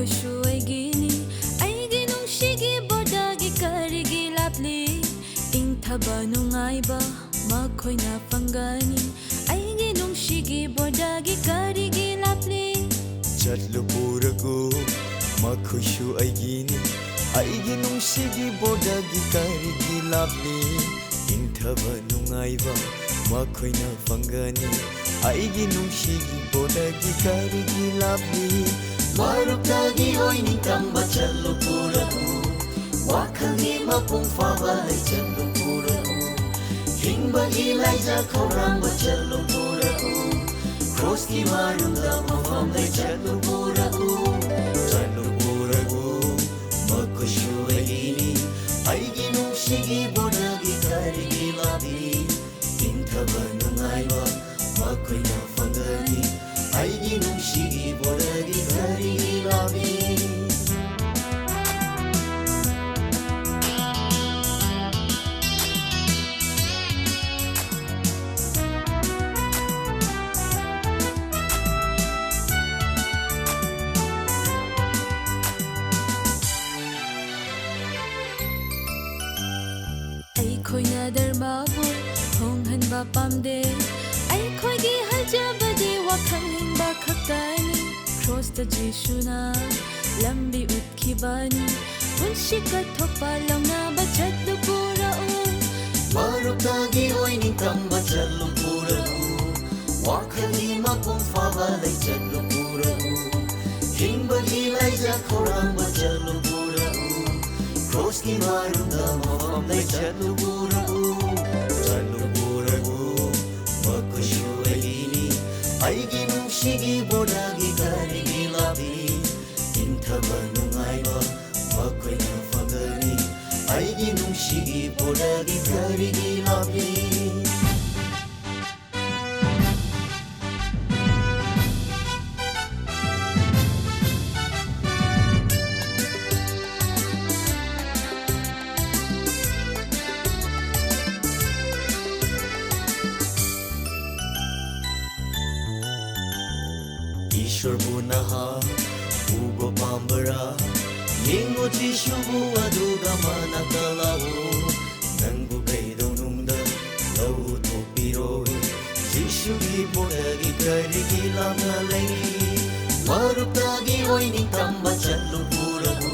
ꯃꯈꯣꯏꯁꯨ ꯑꯩꯒꯤꯅꯤ ꯑꯩꯒꯤ ꯅꯨꯡꯁꯤꯒꯤ ꯕꯣꯔꯗꯔꯒꯤ ꯀꯔꯤꯒꯤ ꯂꯥꯞꯂꯤ ꯏꯪꯊꯕ ꯅꯨꯡꯉꯥꯏꯕ ꯃꯈꯣꯏꯅ ꯐꯪꯒꯅꯤ ꯑꯩꯒꯤ ꯅꯨꯡꯁꯤꯒꯤ ꯕꯣꯔꯗꯔꯒꯤ ꯀꯔꯤꯒꯤ ꯂꯥꯞꯂꯤ ꯆꯠꯂꯨ ꯄꯨꯔꯒꯨ ꯃꯈꯣꯏꯁꯨ ꯑꯩꯒꯤꯅꯤ ꯑꯩꯒꯤ ꯅꯨꯡꯁꯤꯒꯤ ꯕꯣꯔꯗꯔꯒꯤ ꯀꯔꯤꯒꯤ ꯂꯥꯞꯂꯤ ꯏꯪꯊꯕ ꯅꯨꯡꯉꯥꯏꯕ ꯃꯈꯣꯏꯅ ꯐꯪꯒꯅꯤ ꯑꯩꯒꯤ ꯅꯨꯡꯁꯤꯒꯤ ꯕꯣꯔꯗꯔꯒꯤ ꯀꯔꯤꯒꯤ ꯂꯥꯞꯂꯤ ꯃꯔꯨꯞꯇꯒꯤ ꯑꯣꯏꯅꯤꯡꯇꯝꯕ ꯆꯠꯂꯨ ꯄꯨꯔꯒꯨ ꯋꯥꯈꯜꯒꯤ ꯃꯄꯨꯡ ꯐꯥꯕ ꯂꯩꯆꯠꯂꯨ ꯄꯨꯔꯒꯨ ꯍꯤꯡꯕꯒꯤ ꯂꯩꯖ ꯈꯧꯔꯥꯡꯕ ꯆꯠꯂꯨ ꯄꯨꯔꯒꯨ ꯀ꯭ꯔꯣꯁꯀꯤ ꯃꯔꯨꯝꯗ ꯃꯐꯝꯗ ꯆꯠꯂꯨ ꯄꯨꯔꯒꯨ ꯃꯈꯣꯏꯁꯨ ꯑꯩꯒꯤꯅꯤ ꯑꯩꯒꯤ ꯅꯨꯡꯁꯤꯒꯤ ꯕꯣꯔꯗꯔꯒꯤ ꯀꯔꯤꯒꯤ ꯂꯥꯞꯂꯤ ꯏꯪꯊꯕ ꯅꯨꯡꯉꯥꯏꯕ ꯃꯈꯣꯏꯅ ꯐꯪꯒꯅꯤ ꯑꯩꯒꯤ ꯅꯨꯡꯁꯤꯒꯤ ꯕꯣꯔꯗꯔꯒꯤ ꯀꯔꯤꯒꯤ ꯂꯥꯞꯂꯤ ꯑꯩꯈꯣꯏꯅ ꯙꯔꯃꯕꯨ ꯍꯣꯡꯍꯟꯕ ꯄꯥꯝꯗꯦ ꯑꯩꯈꯣꯏꯒꯤ ꯍꯩꯖꯕꯗꯤ ꯋꯥꯈꯜ ꯍꯤꯡꯕ ꯈꯛꯇꯅꯤ ꯀ꯭ꯔꯣꯁꯇ ꯖꯤꯁꯨꯅ ꯂꯝꯕꯤ ꯎꯠꯈꯤꯕꯅꯤ ꯄꯨꯟꯁꯤ ꯀꯠꯊꯣꯛꯄ ꯂꯧꯅꯕ ꯆꯠꯂꯨ ꯄꯨꯔꯛꯎ ꯃꯔꯨꯞꯇꯒꯤ ꯑꯣꯏꯅꯤꯡꯇꯝꯕ ꯆꯠꯂꯨ ꯄꯨꯔꯒꯨ ꯋꯥꯈꯜꯒꯤ ꯃꯄꯨꯡ ꯐꯥꯕ ꯂꯩꯆꯠꯂꯨ ꯄꯨꯔꯒꯨ ꯍꯤꯡꯕꯒꯤ ꯂꯩꯖ ꯈꯧꯔꯥꯡꯕ ꯆꯠꯂꯨ ꯄꯨꯔꯒꯨ ꯀ꯭ꯔꯣꯁꯀꯤ ꯃꯔꯨꯝꯗ ꯃꯐꯝꯗ ꯆꯠꯂꯨ ꯄꯨꯔꯒꯨ ꯃꯈꯣꯏꯁꯨ ꯑꯩꯒꯤ니 ꯑꯩꯒꯤ ꯅꯨꯡꯁꯤꯒꯤ ꯕꯣꯔꯗꯔꯒꯤ ꯀꯔꯤꯒꯤ ꯂꯥꯞꯂꯤ ꯏꯪꯊꯕ ꯅꯨꯡꯉꯥꯏꯕ ꯃꯈꯣꯏꯅ ꯐꯪꯒꯅꯤ ꯑꯩꯒꯤ ꯅꯨꯡꯁꯤꯒꯤ ꯕꯣꯔꯗꯔꯒꯤ ꯀꯔꯤꯒꯤ ꯂꯥꯞꯂꯤ ईश्वरबु नहा उबो पाम्बरा येंगो जिशुबु अदुगा मनका लाओ नंगु कैदौनुंगदा लौ थोपिरो जिशुगी बोर्डरगी करिगी लामना लई मरुपतागी ओइनिंगतंबा चल्लु पुरगु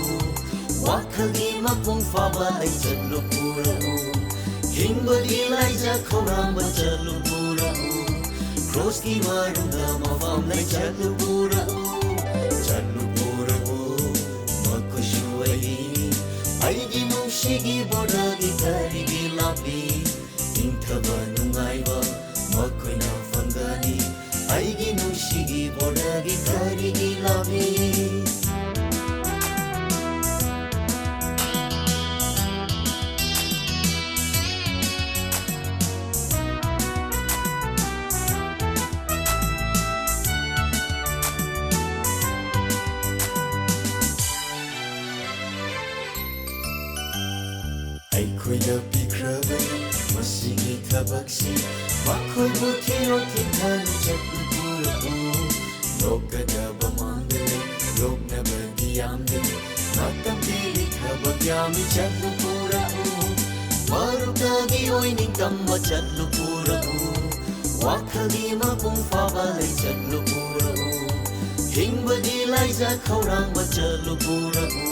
वाखलगी मपुंग फाबा लैचल्लु पुरगु हिंबगी लैजा खौरांबा चल्लु पुरगु Kruski marunda mafamda chatu puragу Makushu aigini aigi nungshigi bordagi karigi lapli Ingthaba nungaiba makoina fangani aigi nungshigi bordagi karigi lapli ꯑꯩꯈꯣꯏꯅ ꯄꯤꯈ꯭ꯔꯕꯅꯤ ꯃꯁꯤꯒꯤ ꯊꯕꯛꯁꯤ ꯃꯈꯣꯏꯕꯨ ꯊꯤꯔꯣ ꯊꯤꯟꯊꯅ ꯆꯠꯂꯨ ꯄꯨꯔꯛꯎ ꯂꯣꯛꯀꯗꯕ ꯃꯥꯡꯗ ꯂꯩ ꯂꯣꯛꯅꯕꯗꯤ ꯌꯥꯝꯗꯦ ꯃꯇꯝ ꯄꯤꯔꯤ ꯊꯕꯛ ꯌꯥꯝꯃꯤ ꯆꯠꯂꯨ ꯄꯨꯔꯛꯎ ꯃꯔꯨꯞꯇꯒꯤ ꯑꯣꯏꯅꯤꯡꯇꯝꯕ ꯆꯠꯂꯨ ꯄꯨꯔꯛꯎ ꯋꯥꯈꯜꯒꯤ ꯃꯄꯨꯡ ꯐꯥꯕ ꯂꯩ ꯆꯠꯂꯨ ꯄꯨꯔꯛꯎ ꯍꯤꯡꯕꯒꯤ ꯂꯩꯖ ꯈꯧꯔꯥꯡꯕ ꯆꯠꯂꯨ ꯄꯨꯔꯛꯎ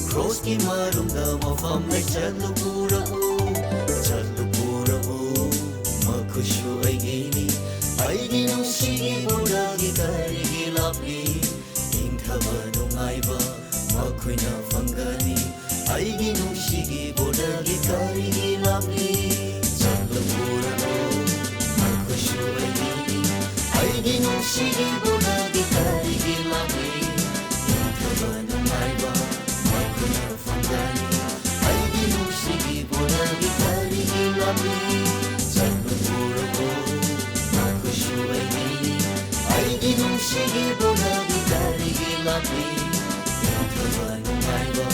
Kruski marunda mafamda chatu puragу Makushu aigini aigi nungshigi bordagi karigi lapli Ingthaba nungaiba makoina fangani aigi nungshigi bordagi karigi lapli Chatu puragu Makushu aigini aigi nungshigi bordagi karigi lapli Ingthaba nungaiba aigi nungshigi bordagi karigi lapli Chatu puragu Makushu aigini aigi nungshigi bordagi karigi lapli Ingthaba nungaiba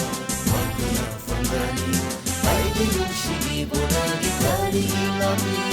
makoina fangani aigi nungshigi bordagi karigi lapli